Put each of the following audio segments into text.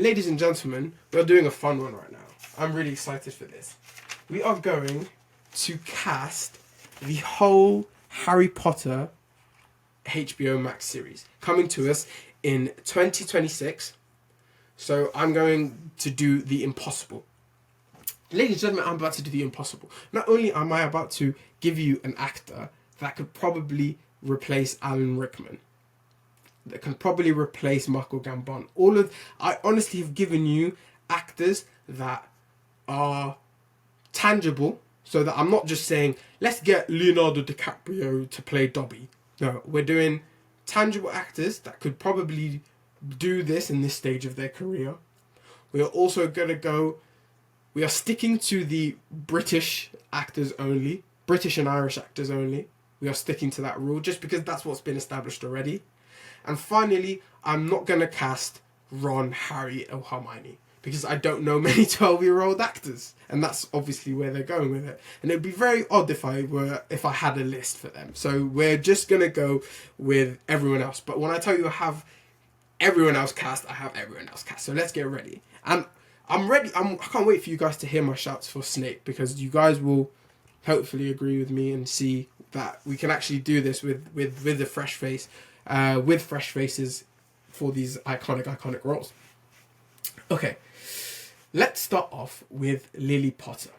Ladies and gentlemen, we're doing a fun one right now. I'm really excited for this. We are going to cast the whole Harry Potter HBO Max series coming to us in 2026. So I'm going to do the impossible. Ladies and gentlemen, I'm about to do the impossible. Not only am I about to give you an actor that could probably replace Alan Rickman, that can probably replace Michael Gambon. I honestly have given you actors that are tangible, so that I'm not just saying, let's get Leonardo DiCaprio to play Dobby. No, we're doing tangible actors that could probably do this in this stage of their career. We are also going to we are sticking to the British actors only, British and Irish actors only. We are sticking to that rule just because that's what's been established already. And finally, I'm not going to cast Ron, Harry or Hermione because I don't know many 12-year-old actors, and that's obviously where they're going with it. And it'd be very odd if I had a list for them. So we're just going to go with everyone else. But when I tell you I have everyone else cast, I have everyone else cast. So let's get ready. And I'm ready. I can't wait for you guys to hear my shouts for Snape, because you guys will hopefully agree with me and see that we can actually do this with a fresh face, with fresh faces for these iconic roles. Okay, let's start off with Lily Potter.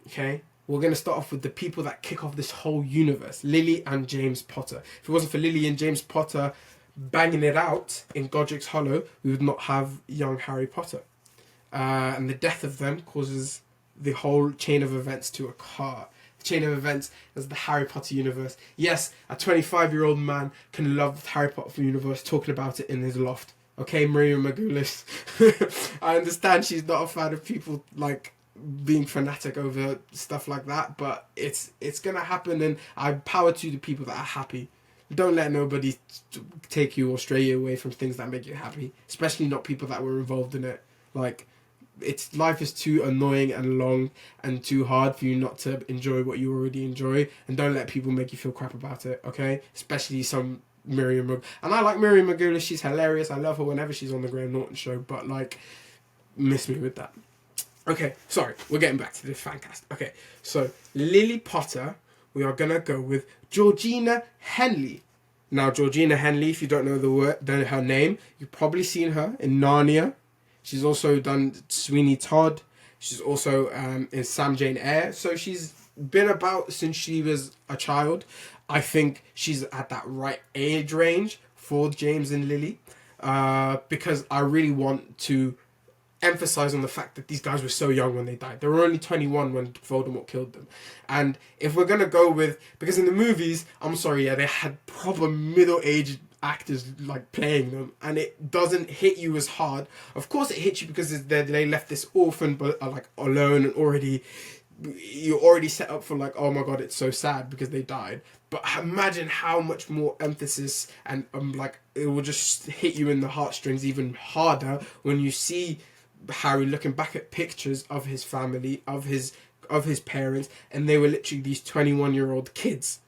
Okay, we're going to start off with the people that kick off this whole universe, Lily and James Potter. If it wasn't for Lily and James Potter banging it out in Godric's Hollow, we would not have young Harry Potter. And the death of them causes the whole chain of events to occur. The chain of events as the Harry Potter universe. Yes, a 25-year-old man can love the Harry Potter universe, talking about it in his loft. Okay, Miriam Magoulis. I understand she's not a fan of people like being fanatic over stuff like that, but it's gonna happen, and I power to the people that are happy. Don't let nobody take you or stray you away from things that make you happy, especially not people that were involved in it. Like, life is too annoying and long and too hard for you not to enjoy what you already enjoy, and don't let people make you feel crap about it, okay? Especially some Miriam and I like Miriam Magoulis, she's hilarious, I love her whenever she's on the Graham Norton show, but like, miss me with that. Okay, sorry, we're getting back to this fancast. Okay, so Lily Potter, we are gonna go with Georgina Henley. Now, Georgina Henley, if you don't know her name, you've probably seen her in Narnia. She's also done Sweeney Todd. She's also in Sam Jane Eyre. So she's been about since she was a child. I think she's at that right age range for James and Lily, because I really want to emphasize on the fact that these guys were so young when they died. They were only 21 when Voldemort killed them. And if we're going to go with... Because in the movies, I'm sorry, yeah, they had proper middle-aged actors like playing them, and it doesn't hit you as hard. Of course it hits you because they left this orphan but like alone, and you're already set up for like, oh my god, it's so sad because they died. But imagine how much more emphasis and like it will just hit you in the heartstrings even harder when you see Harry looking back at pictures of his family, of his parents, and they were literally these 21-year-old kids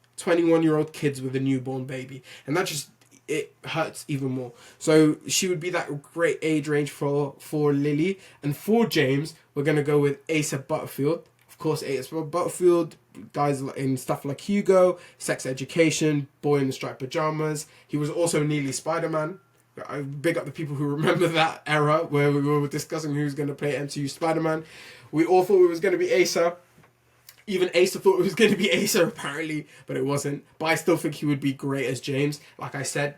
with a newborn baby, and that just, it hurts even more. So she would be that great age range for Lily. And for James, we're going to go with Asa Butterfield. Of course, Asa Butterfield, guys in stuff like Hugo, Sex Education, Boy in the Striped Pajamas. He was also nearly Spider-Man. I big up the people who remember that era where we were discussing who's going to play MCU Spider-Man. We all thought it was going to be Asa. Even Asa thought it was going to be Asa, apparently, but it wasn't. But I still think he would be great as James. Like I said,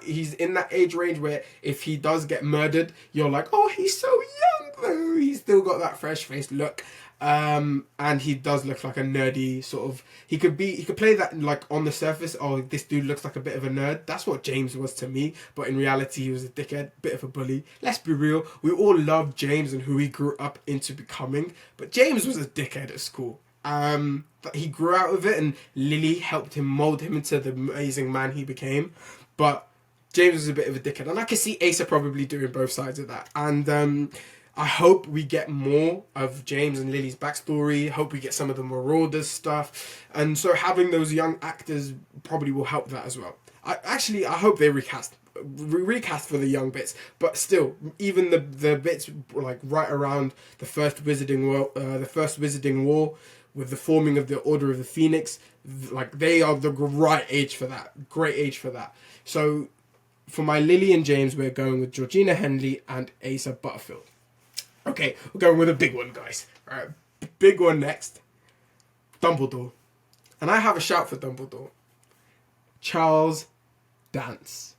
he's in that age range where if he does get murdered, you're like, oh, he's so young though. He's still got that fresh-faced look. And he does look like a nerdy sort of... He could play that like on the surface, oh, this dude looks like a bit of a nerd. That's what James was to me. But in reality, he was a dickhead, bit of a bully. Let's be real. We all loved James and who he grew up into becoming. But James was a dickhead at school. But he grew out of it, and Lily helped him mold him into the amazing man he became. But James was a bit of a dickhead. And I can see Asa probably doing both sides of that. And I hope we get more of James and Lily's backstory. Hope we get some of the Marauders stuff. And so having those young actors probably will help that as well. I hope they recast recast for the young bits, but still, even the bits like right around the first Wizarding War, with the forming of the Order of the Phoenix, like they are the right age for that. Great age for that. So for my Lily and James, we're going with Georgina Henley and Asa Butterfield. Okay, we're going with a big one, guys. All right, big one next. Dumbledore. And I have a shout for Dumbledore. Charles Dance.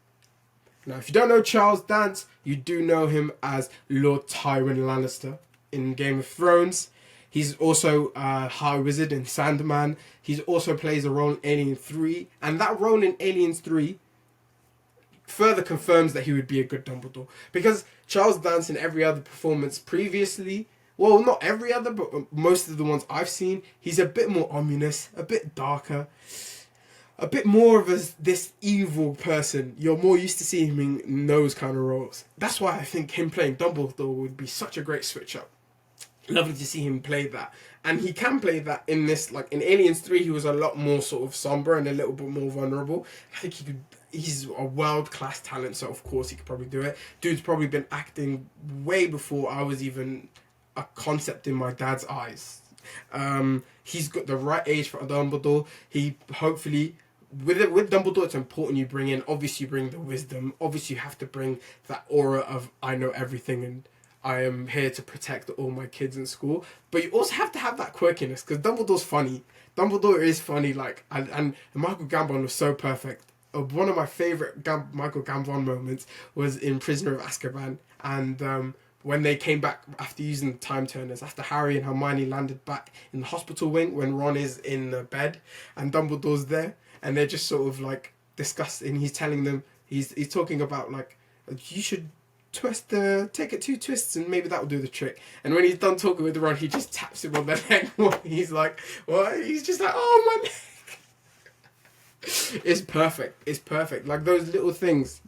Now, if you don't know Charles Dance, you do know him as Lord Tywin Lannister in Game of Thrones. He's also High Wizard in Sandman. He also plays a role in Alien 3. And that role in Aliens 3 further confirms that he would be a good Dumbledore. Because Charles Dance in every other performance previously, well, not every other, but most of the ones I've seen, he's a bit more ominous, a bit darker, a bit more of this evil person. You're more used to seeing him in those kind of roles. That's why I think him playing Dumbledore would be such a great switch up. Lovely to see him play that. And he can play that in this, like in Aliens 3, he was a lot more sort of somber and a little bit more vulnerable. I think he's a world-class talent, so of course he could probably do it. Dude's probably been acting way before I was even a concept in my dad's eyes. He's got the right age for Dumbledore. He hopefully, with Dumbledore, it's important you bring in, obviously you bring the wisdom, obviously you have to bring that aura of I know everything and I am here to protect all my kids in school. But you also have to have that quirkiness, because Dumbledore's funny. Dumbledore is funny, like, and Michael Gambon was so perfect. One of my favourite Michael Gambon moments was in Prisoner of Azkaban, and when they came back after using the time turners, after Harry and Hermione landed back in the hospital wing, when Ron is in the bed and Dumbledore's there, and they're just sort of like discussing, he's telling them, he's talking about like, you should take it 2 twists and maybe that will do the trick. And when he's done talking with Ron, he just taps him on the neck. He's like, what? He's just like, oh, my neck. It's perfect. It's perfect. Like those little things.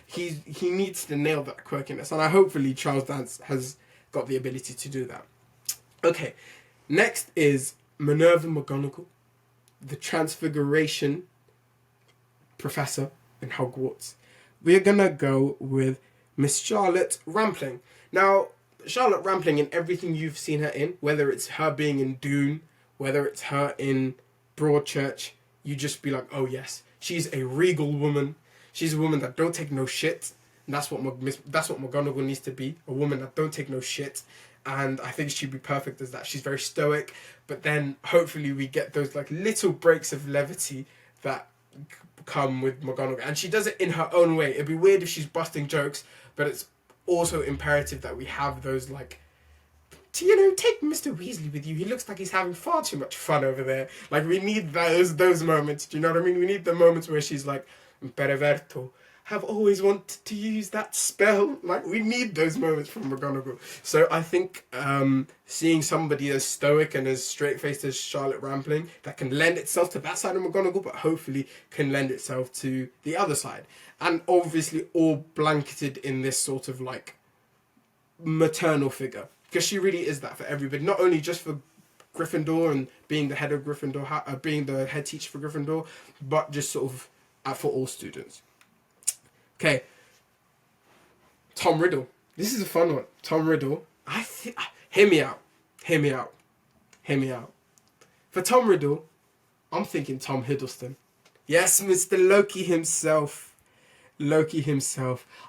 He needs to nail that quirkiness. And hopefully Charles Dance has got the ability to do that. Okay. Next is Minerva McGonagall, the Transfiguration Professor in Hogwarts. We're going to go with Miss Charlotte Rampling. Now, Charlotte Rampling, in everything you've seen her in, whether it's her being in Dune, whether it's her in Broadchurch, you just be like, oh yes, she's a regal woman. She's a woman that don't take no shit. And that's what McGonagall needs to be, a woman that don't take no shit. And I think she'd be perfect as that. She's very stoic, but then hopefully we get those like little breaks of levity that come with McGonagall, and she does it in her own way. It'd be weird if she's busting jokes, but it's also imperative that we have those like, take Mr. Weasley with you. He looks like he's having far too much fun over there. Like we need those moments. Do you know what I mean? We need the moments where she's like, Pereverto, have always wanted to use that spell. Like we need those moments from McGonagall. So I think seeing somebody as stoic and as straight-faced as Charlotte Rampling that can lend itself to that side of McGonagall, but hopefully can lend itself to the other side. And obviously all blanketed in this sort of like maternal figure. Because she really is that for everybody. Not only just for Gryffindor and being the head of Gryffindor, being the head teacher for Gryffindor, but just sort of for all students. Okay, Tom Riddle. This is a fun one. Tom Riddle. Hear me out. For Tom Riddle, I'm thinking Tom Hiddleston. Yes, Mr. Loki himself.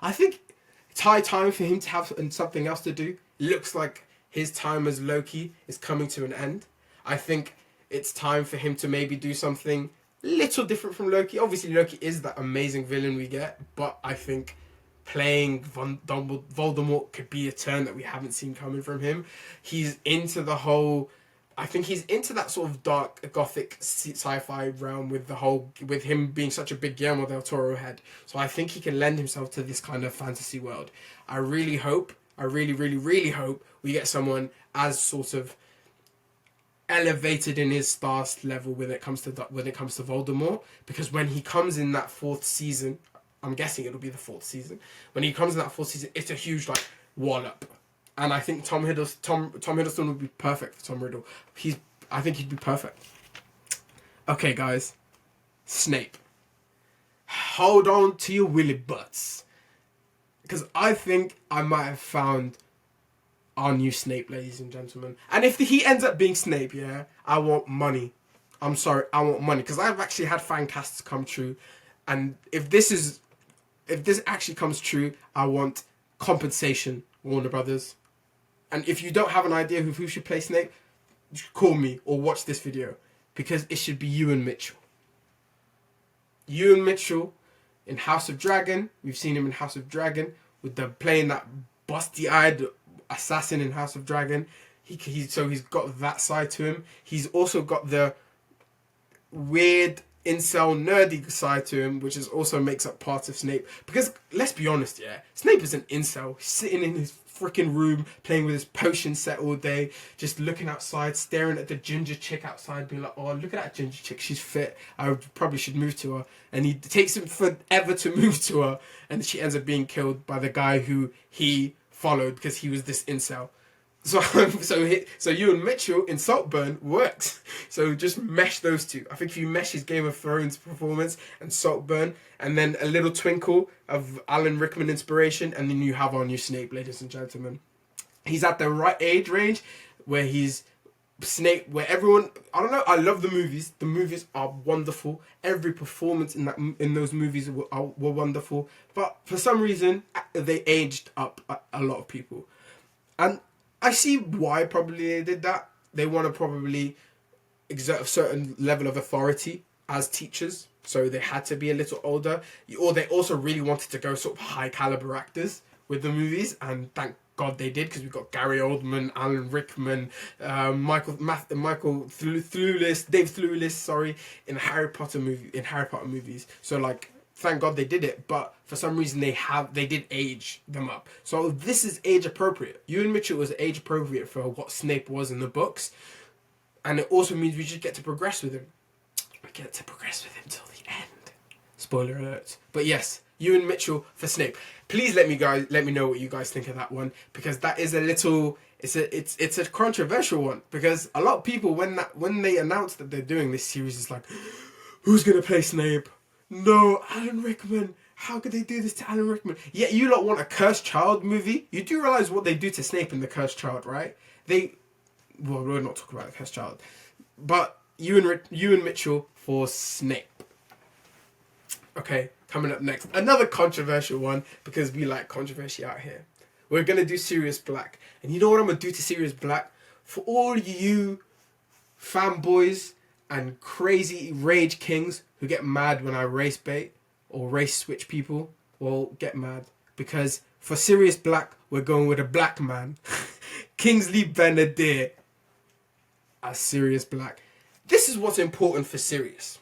I think it's high time for him to have something else to do. It looks like his time as Loki is coming to an end. I think it's time for him to maybe do something little different from Loki. Obviously, Loki is that amazing villain we get, but I think playing Voldemort could be a turn that we haven't seen coming from him. He's into the whole... I think he's into that sort of dark, gothic sci-fi realm with him being such a big Guillermo del Toro head. So I think he can lend himself to this kind of fantasy world. I really hope we get someone as sort of elevated in his star level when it comes to Voldemort, because when he comes in that 4th season, I'm guessing it'll be the 4th season. When he comes in that 4th season, it's a huge like wallop, and I think Tom Hiddleston would be perfect for Tom Riddle. I think he'd be perfect. Okay, guys, Snape. hold on to your willy butts. Because I think I might have found our new Snape, ladies and gentlemen. And if he ends up being Snape, yeah, I want money. I'm sorry, I want money. Because I've actually had fan casts come true. And if this actually comes true, I want compensation, Warner Brothers. And if you don't have an idea of who should play Snape, call me or watch this video. Because it should be Ewan Mitchell. Ewan Mitchell in House of Dragon. We've seen him in House of Dragon with playing that busty-eyed assassin in House of Dragon. So he's got that side to him. He's also got the weird incel nerdy side to him, which also makes up part of Snape. Because let's be honest, yeah, Snape is an incel. He's sitting in his freaking room playing with his potion set all day, just looking outside, staring at the ginger chick outside, being like, oh, look at that ginger chick, she's fit, I probably should move to her. And he takes him forever to move to her, and she ends up being killed by the guy who he followed because he was this incel. So Ewan Mitchell in Saltburn works. So just mesh those two. I think if you mesh his Game of Thrones performance and Saltburn, and then a little twinkle of Alan Rickman inspiration, and then you have our new Snape, ladies and gentlemen. He's at the right age range where he's Snape, where everyone, I don't know, I love the movies. The movies are wonderful. Every performance in those movies were wonderful. But for some reason, they aged up a lot of people. And I see why probably they did that. They want to probably exert a certain level of authority as teachers. So they had to be a little older. Or they also really wanted to go sort of high caliber actors with the movies. And thank God they did, because we've got Gary Oldman, Alan Rickman, Michael Thewlis, Dave Thewlis, sorry, in Harry Potter movies. So like, thank God they did it, but for some reason they did age them up. So this is age appropriate. Ewan Mitchell was age appropriate for what Snape was in the books, and it also means we just get to progress with him. We get to progress with him till the end. Spoiler alert. But yes, Ewan Mitchell for Snape. Please let me know what you guys think of that one, because that is a little, it's a controversial one, because a lot of people when they announced that they're doing this series, is like, who's gonna play Snape? No, Alan Rickman. How could they do this to Alan Rickman? Yet you lot want a Cursed Child movie? You do realise what they do to Snape in the Cursed Child, right? Well, we're not talking about the Cursed Child. But Ewan Mitchell for Snape. Okay, coming up next. Another controversial one, because we like controversy out here. We're going to do Sirius Black. And you know what I'm going to do to Sirius Black? For all you fanboys and crazy rage kings who get mad when I race bait or race switch people, well, get mad. Because for Sirius Black, we're going with a black man. Kingsley Benedict as Sirius Black. This is what's important for Sirius.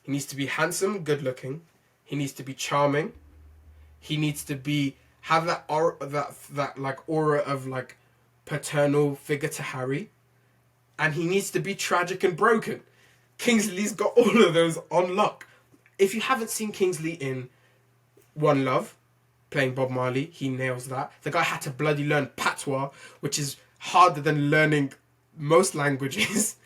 He needs to be handsome, good looking. He needs to be charming. He needs to have that aura, that like aura of like paternal figure to Harry. And he needs to be tragic and broken. Kingsley's got all of those on lock. If you haven't seen Kingsley in One Love, playing Bob Marley, he nails that. The guy had to bloody learn patois, which is harder than learning most languages.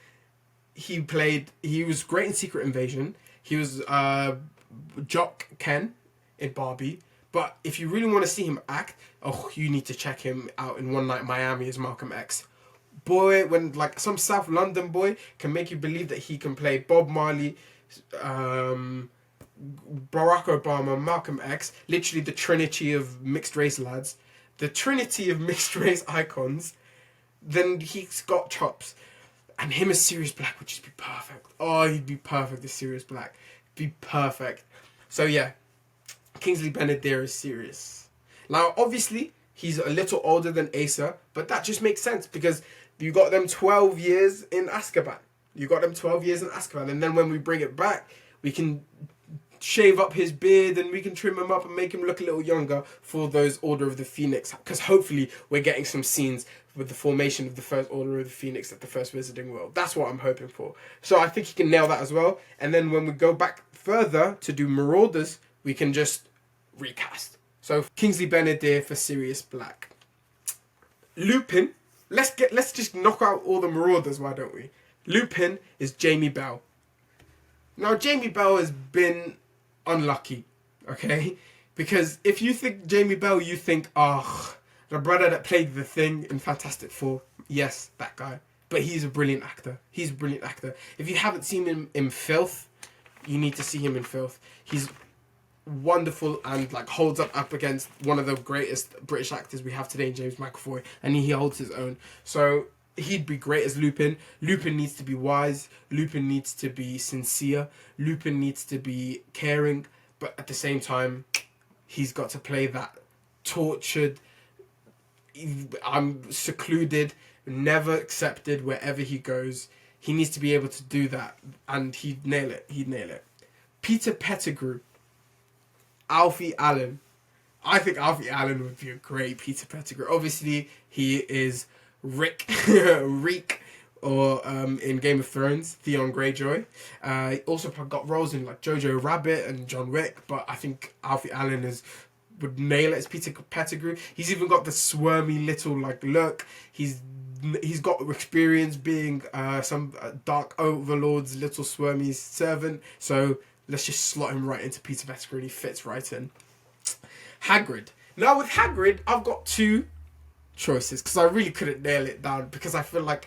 He was great in Secret Invasion. He was Jock Ken in Barbie. But if you really want to see him act, you need to check him out in One Night in Miami as Malcolm X. Boy, when like some South London boy can make you believe that he can play Bob Marley, Barack Obama, Malcolm X, literally the trinity of mixed race lads, the trinity of mixed race icons, then he's got chops. And him as Sirius Black would just be perfect. Oh, he'd be perfect as Sirius Black. Be perfect. So yeah, Kingsley Benedict is Sirius. Now, obviously, he's a little older than Asa, but that just makes sense because you got them 12 years in Azkaban. And then when we bring it back, we can shave up his beard and we can trim him up and make him look a little younger for those Order of the Phoenix. Because hopefully we're getting some scenes with the formation of the first Order of the Phoenix at the first Wizarding World. That's what I'm hoping for. So I think he can nail that as well. And then when we go back further to do Marauders, we can just recast. So Kingsley Benedict for Sirius Black. Lupin. Let's just knock out all the Marauders, why don't we? Lupin is Jamie Bell. Now Jamie Bell has been unlucky, okay? Because if you think Jamie Bell, you think, oh, the brother that played the Thing in Fantastic Four. Yes, that guy. But he's a brilliant actor. He's a brilliant actor. If you haven't seen him in Filth, you need to see him in Filth. He's wonderful and like holds up against one of the greatest British actors we have today, James McAvoy, and he holds his own. So he'd be great as Lupin. Lupin needs to be wise. Lupin needs to be sincere. Lupin needs to be caring. But at the same time, he's got to play that tortured, I'm secluded, never accepted wherever he goes. He needs to be able to do that, and he'd nail it. He'd nail it. Peter Pettigrew, Alfie Allen. I think Alfie Allen would be a great Peter Pettigrew. Obviously, he is Rick, or in Game of Thrones, Theon Greyjoy. He also got roles in like Jojo Rabbit and John Wick, but I think Alfie Allen would nail it as Peter Pettigrew. He's even got the squirmy little like look. He's got experience being some Dark Overlord's little squirmy servant. So let's just slot him right into Peter Pettigrew. He fits right in. Hagrid. Now with Hagrid, I've got two choices because I really couldn't nail it down, because I feel like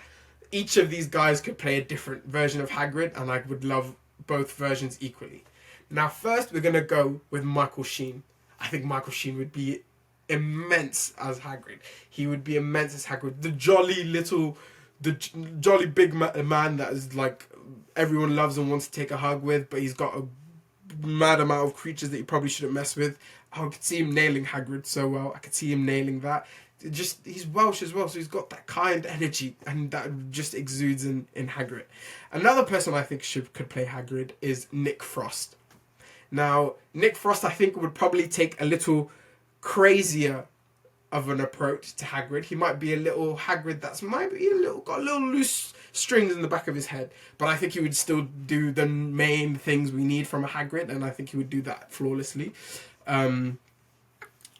each of these guys could play a different version of Hagrid, and I would love both versions equally. Now first, we're going to go with Michael Sheen. I think Michael Sheen would be immense as Hagrid. He would be immense as Hagrid. The jolly big man that is like everyone loves and wants to take a hug with, but he's got a mad amount of creatures that you probably shouldn't mess with. I could see him nailing Hagrid so well. I could see him nailing that. He's Welsh as well, so he's got that kind energy, and that just exudes in Hagrid. Another person I think could play Hagrid is Nick Frost. Now, Nick Frost, I think, would probably take a little crazier of an approach to Hagrid. He might be a little Hagrid that's got a little loose strings in the back of his head, but I think he would still do the main things we need from a Hagrid, and I think he would do that flawlessly.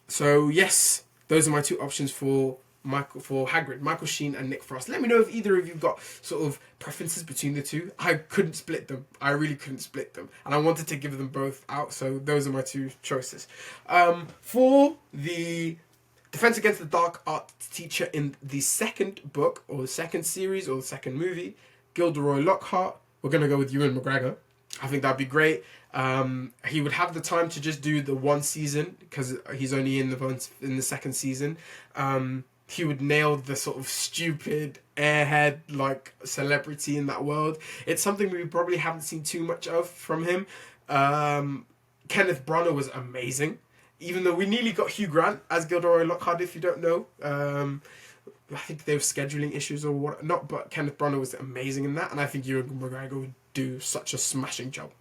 So yes, those are my two options for Hagrid, Michael Sheen and Nick Frost. Let me know if either of you got sort of preferences between the two. I couldn't split them. I really couldn't split them. And I wanted to give them both out, so those are my two choices. For the Defense Against the Dark Arts teacher in the second book, or the second series, or the second movie, Gilderoy Lockhart, we're going to go with Ewan McGregor. I think that'd be great. He would have the time to just do the one season, because he's only in the second season. He would nail the sort of stupid airhead like celebrity in that world. It's something we probably haven't seen too much of from him. Kenneth Branagh was amazing, even though we nearly got Hugh Grant as Gilderoy Lockhart. If you don't know, I think there were scheduling issues or whatnot, but Kenneth Branagh was amazing in that, and I think Ewan McGregor would do such a smashing job.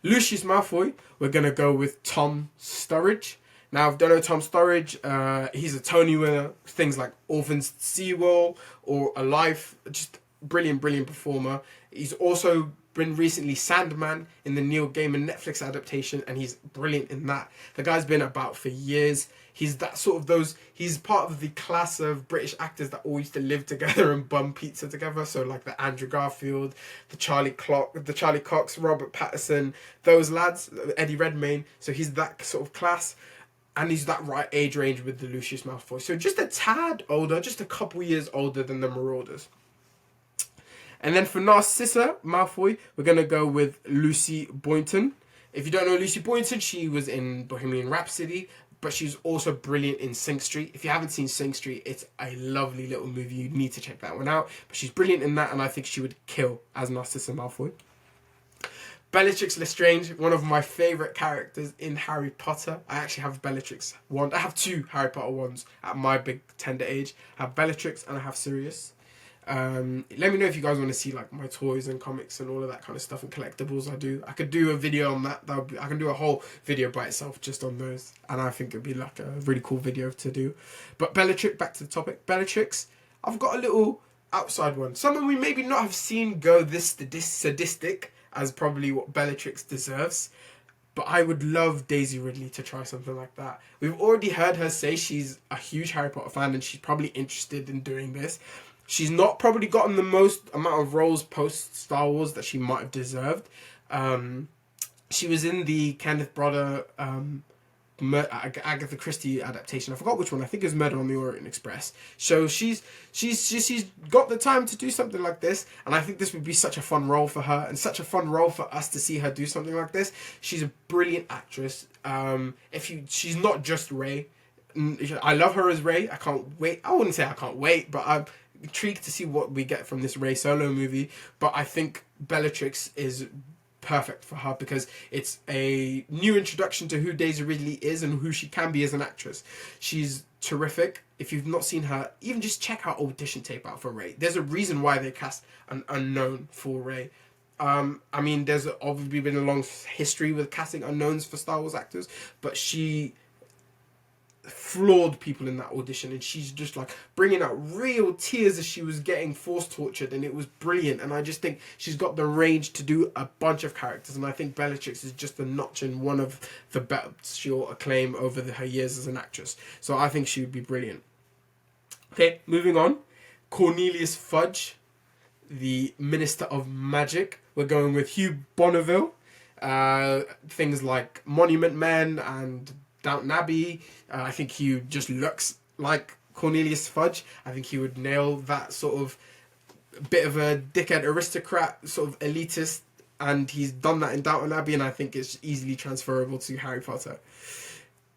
Lucius Malfoy, we're going to go with Tom Sturridge. Now, if you don't know Tom Sturridge, he's a Tony winner, things like Orphans Seawall or Alive, just brilliant performer. He's also been recently Sandman in the Neil Gaiman Netflix adaptation, and he's brilliant in that. The guy's been about for years. He's that sort of he's part of the class of British actors that all used to live together and bum pizza together. So like the Andrew Garfield, the Charlie Cox, Robert Pattinson, those lads, Eddie Redmayne. So he's that sort of class. And he's that right age range with the Lucius Malfoy. So just a tad older, just a couple years older than the Marauders. And then for Narcissa Malfoy, we're going to go with Lucy Boynton. If you don't know Lucy Boynton, she was in Bohemian Rhapsody, but she's also brilliant in Sing Street. If you haven't seen Sing Street, it's a lovely little movie. You need to check that one out. But she's brilliant in that, and I think she would kill as Narcissa Malfoy. Bellatrix Lestrange, one of my favourite characters in Harry Potter. I actually have Bellatrix wand. I have two Harry Potter wands at my big tender age. I have Bellatrix and I have Sirius. Let me know if you guys want to see like my toys and comics and all of that kind of stuff and collectibles I could do a video on that. I can do a whole video by itself just on those, and I think it'd be like a really cool video to do. But Bellatrix, back to the topic. Bellatrix, I've got a little outside one. Someone we maybe not have seen go this sadistic as probably what Bellatrix deserves. But I would love Daisy Ridley to try something like that. We've already heard her say she's a huge Harry Potter fan and she's probably interested in doing this. She's not probably gotten the most amount of roles post Star Wars that she might have deserved. She was in the Kenneth Branagh Agatha Christie adaptation. I forgot which one. I think it was Murder on the Orient Express. So she's got the time to do something like this, and I think this would be such a fun role for her, and such a fun role for us to see her do something like this. She's a brilliant actress. She's not just Rey. I love her as Rey. I can't wait. I wouldn't say I can't wait, but I'm intrigued to see what we get from this Rey Solo movie. But I think Bellatrix is perfect for her because it's a new introduction to who Daisy Ridley is and who she can be as an actress. She's terrific. If you've not seen her, even just check her audition tape out for Rey. There's a reason why they cast an unknown for Rey. I mean, there's obviously been a long history with casting unknowns for Star Wars actors, but she floored people in that audition, and she's just like bringing out real tears as she was getting force tortured, and it was brilliant. And I just think she's got the range to do a bunch of characters, and I think Bellatrix is just a notch in one of the belts she'll acclaim over her years as an actress. So I think she would be brilliant. Okay, moving on. Cornelius Fudge, the Minister of Magic. We're going with Hugh Bonneville. Things like Monument Men and Downton Abbey. I think he just looks like Cornelius Fudge. I think he would nail that sort of bit of a dickhead aristocrat, sort of elitist, and he's done that in Downton Abbey, and I think it's easily transferable to Harry Potter.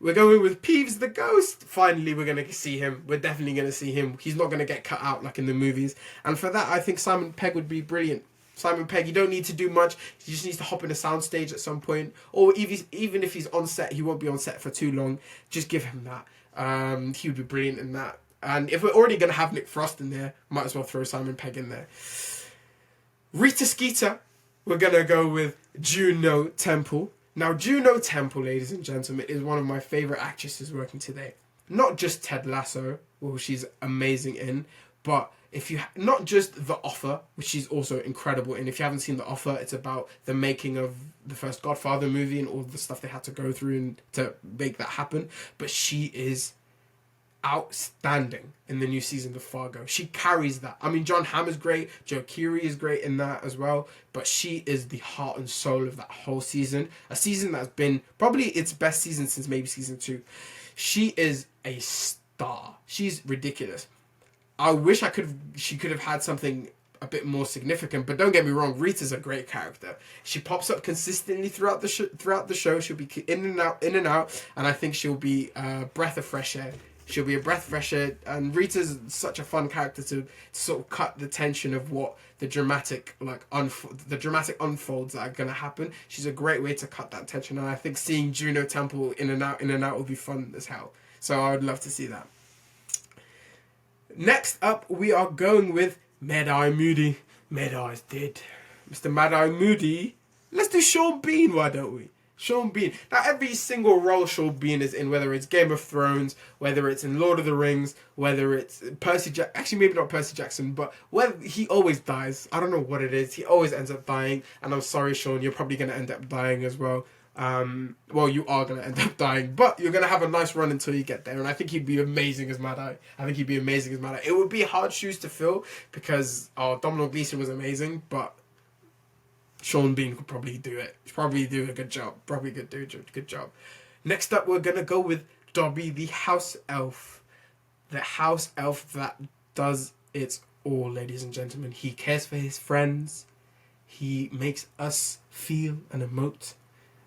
We're going with Peeves the Ghost. Finally, we're going to see him. We're definitely going to see him. He's not going to get cut out like in the movies. And for that, I think Simon Pegg would be brilliant. Simon Pegg, you don't need to do much. He just needs to hop in a soundstage at some point. Or even if he's on set, he won't be on set for too long. Just give him that. He would be brilliant in that. And if we're already going to have Nick Frost in there, might as well throw Simon Pegg in there. Rita Skeeter, we're going to go with Juno Temple. Now, Juno Temple, ladies and gentlemen, is one of my favourite actresses working today. Not just Ted Lasso, well, she's amazing in, but not just The Offer, which she's also incredible in. If you haven't seen The Offer, it's about the making of the first Godfather movie and all the stuff they had to go through and to make that happen. But she is outstanding in the new season of Fargo. She carries that. I mean, John Hamm is great. Joe Keery is great in that as well. But she is the heart and soul of that whole season. A season that's been probably its best season since maybe season 2. She is a star. She's ridiculous. I wish she could have had something a bit more significant, but don't get me wrong, Rita's a great character. She pops up consistently throughout the show. She'll be in and out, and I think she'll be a breath of fresh air. She'll be a breath of fresh air, and Rita's such a fun character to sort of cut the tension of what the dramatic unfolds that are going to happen. She's a great way to cut that tension, and I think seeing Juno Temple in and out will be fun as hell. So I would love to see that. Next up, we are going with Mad-Eye Moody. Mad-Eye's dead. Mr. Mad-Eye Moody. Let's do Sean Bean, why don't we? Sean Bean. Now, every single role Sean Bean is in, whether it's Game of Thrones, whether it's in Lord of the Rings, whether it's Percy Jackson. Actually, maybe not Percy Jackson, but he always dies. I don't know what it is. He always ends up dying. And I'm sorry, Sean, you're probably going to end up dying as well. Well, you are going to end up dying, but you're going to have a nice run until you get there, and I think he'd be amazing as Mad-Eye. It would be hard shoes to fill, because Domhnall Gleeson was amazing, but Sean Bean could probably do it. He'd probably do a good job. Good job. Next up, we're going to go with Dobby the House Elf. The House Elf that does it all, ladies and gentlemen. He cares for his friends. He makes us feel and emote.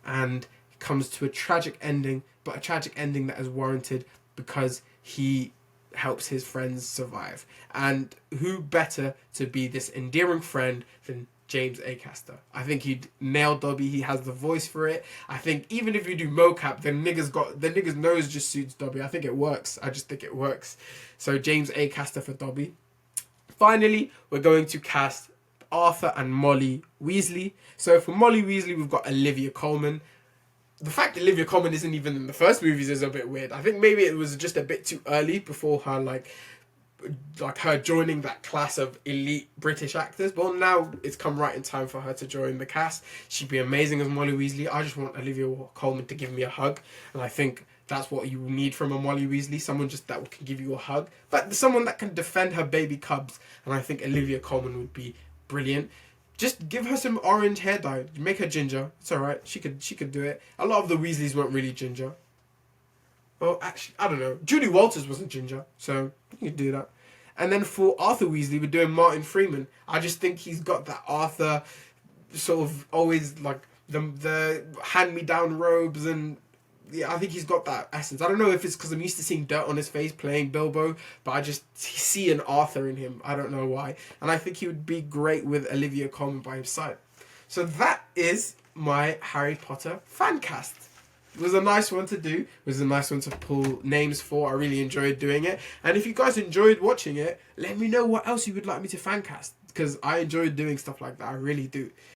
And it comes to a tragic ending, but a tragic ending that is warranted because he helps his friends survive. And who better to be this endearing friend than James Acaster? I think he'd nail Dobby. He has the voice for it. I think even if you do mocap, the nigga's nose just suits Dobby. I think it works. I just think it works. So James Acaster for Dobby. Finally, we're going to cast Arthur and Molly Weasley. So for Molly Weasley, we've got Olivia Colman. The fact that Olivia Colman isn't even in the first movies is a bit weird. I think maybe it was just a bit too early before her like her joining that class of elite British actors. But now it's come right in time for her to join the cast. She'd be amazing as Molly Weasley. I just want Olivia Colman to give me a hug, and I think that's what you need from a Molly Weasley. Someone just that can give you a hug, but someone that can defend her baby cubs. And I think Olivia Colman would be brilliant. Just give her some orange hair dye. Make her ginger. It's alright. She could do it. A lot of the Weasleys weren't really ginger. Well, actually, I don't know. Julie Walters wasn't ginger, so you could do that. And then for Arthur Weasley, we're doing Martin Freeman. I just think he's got that Arthur sort of always like the hand-me-down robes, and yeah, I think he's got that essence. I don't know if it's because I'm used to seeing dirt on his face playing Bilbo, but I just see an Arthur in him. I don't know why. And I think he would be great with Olivia Colman by his side. So that is my Harry Potter fan cast. It was a nice one to do. It was a nice one to pull names for. I really enjoyed doing it. And if you guys enjoyed watching it, let me know what else you would like me to fan cast, because I enjoy doing stuff like that. I really do.